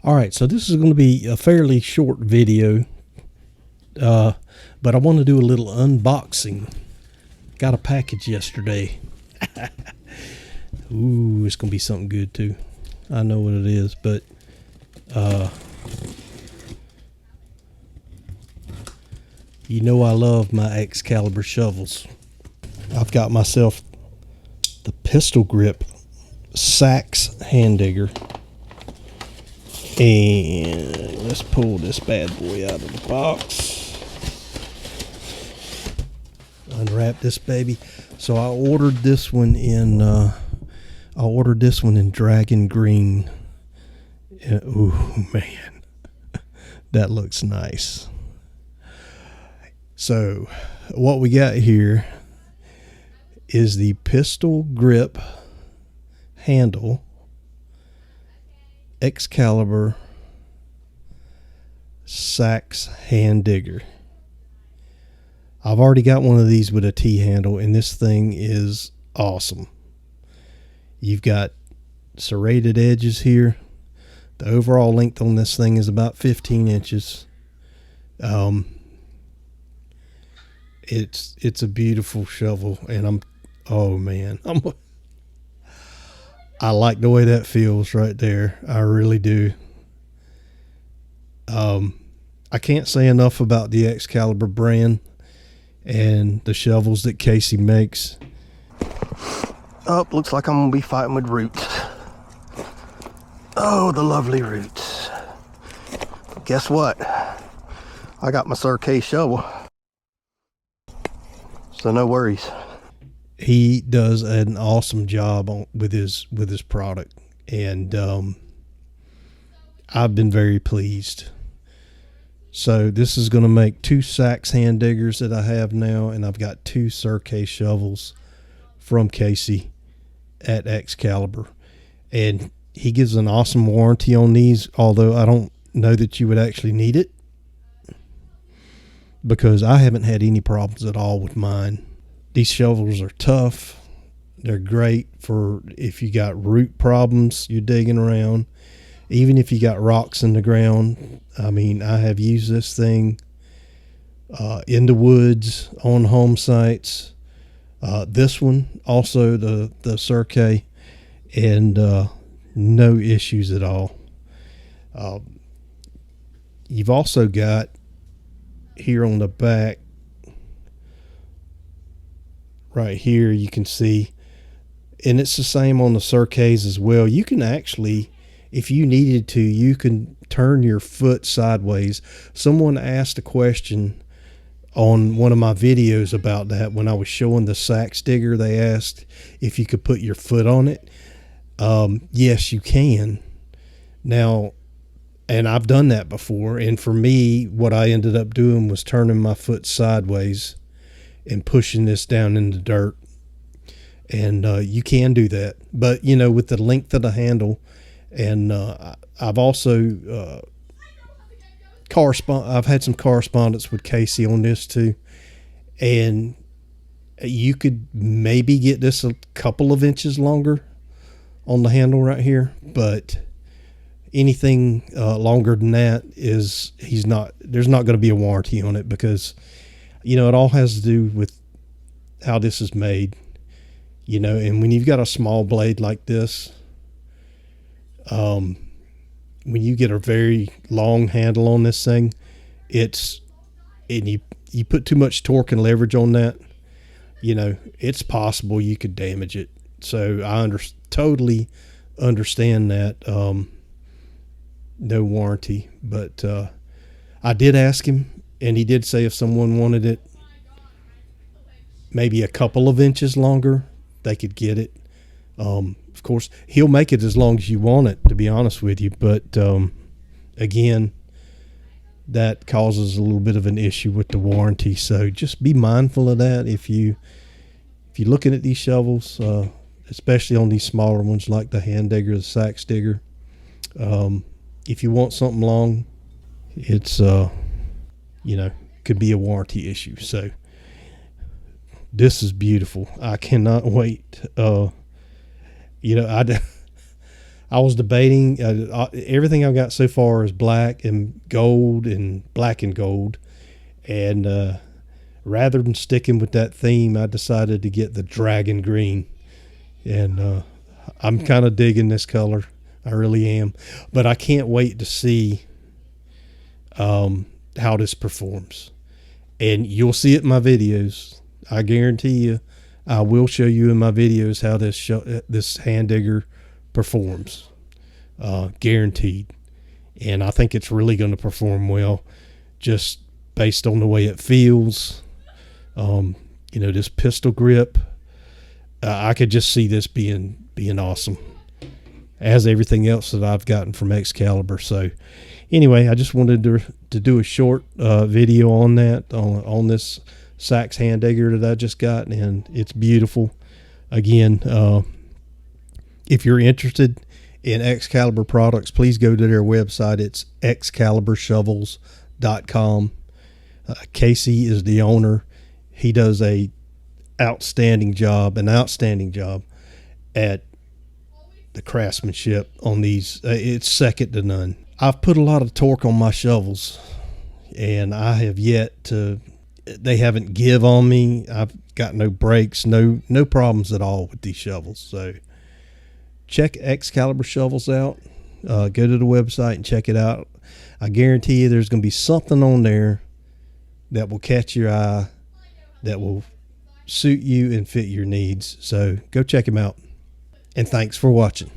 All right, so this is going to be a fairly short video, but I want to do a little unboxing. Got a package yesterday. Ooh, it's going to be something good too. I know what it is, but you know I love my Excalibur shovels. I've got myself the pistol grip SEAX hand digger. And let's pull this bad boy out of the box. Unwrap this baby. So I ordered this one in dragon green. Ooh, man. That looks nice. So what we got here is the pistol grip handle Excalibur SEAX hand digger. I've already got one of these with a T handle, and this thing is awesome. You've got serrated edges here. The overall length on this thing is about 15 inches. It's a beautiful shovel, and I like the way that feels right there. I really do. I can't say enough about the Excalibur brand and the shovels that Casey makes. Oh, looks like I'm going to be fighting with roots. Oh, the lovely roots. But guess what? I got my Sir K shovel. So no worries. He does an awesome job with his product, and I've been very pleased. So this is going to make 2 SEAX hand diggers that I have now, and I've got 2 Sir K shovels from Casey at Excalibur, and he gives an awesome warranty on these, although I don't know that you would actually need it, because I haven't had any problems at all with mine. These shovels are tough. They're great for if you got root problems you're digging around. Even if you got rocks in the ground. I mean, I have used this thing in the woods, on home sites. This one, also the Sir K, and no issues at all. You've also got here on the back, right here, you can see, and it's the same on the Sir K's as well. You can actually, if you needed to, you can turn your foot sideways. Someone asked a question on one of my videos about that when I was showing the SEAX digger. They asked if you could put your foot on it. Yes, you can. Now, and I've done that before, and for me, what I ended up doing was turning my foot sideways and pushing this down in the dirt. And you can do that, but you know, with the length of the handle, and I've also I've had some correspondence with Casey on this too, and you could maybe get this a couple of inches longer on the handle right here, but anything longer than that there's not going to be a warranty on it, because you know, it all has to do with how this is made, you know. And when you've got a small blade like this, when you get a very long handle on this thing, you put too much torque and leverage on that, you know, it's possible you could damage it. So I totally understand that. No warranty, but I did ask him, and he did say if someone wanted it maybe a couple of inches longer, they could get it. Of course, he'll make it as long as you want it, to be honest with you. But again, that causes a little bit of an issue with the warranty. So just be mindful of that if you're looking at these shovels, especially on these smaller ones like the hand digger, the SEAX digger. If you want something long, it's you know, could be a warranty issue. So this is beautiful. I cannot wait. You know, I was debating. Everything I've got so far is black and gold and black and gold. And rather than sticking with that theme, I decided to get the dragon green. And I'm kind of digging this color. I really am. But I can't wait to see how this performs. And you'll see it in my videos. I guarantee you, I will show you in my videos how this hand digger performs. Guaranteed. And I think it's really going to perform well, just based on the way it feels. This pistol grip. I could just see this being awesome, as everything else that I've gotten from Excalibur. So anyway, I just wanted to do a short video on that, on this SEAX hand digger that I just got, and it's beautiful. Again, if you're interested in Excalibur products, please go to their website. It's excaliburshovels.com. Casey is the owner. He does an outstanding job at the craftsmanship on these. It's second to none. I've put a lot of torque on my shovels, and I have yet to, they haven't give on me. I've got no breaks, no problems at all with these shovels. So check Excalibur shovels out. Go to the website and check it out. I guarantee you there's going to be something on there that will catch your eye, that will suit you and fit your needs. So go check them out. And thanks for watching.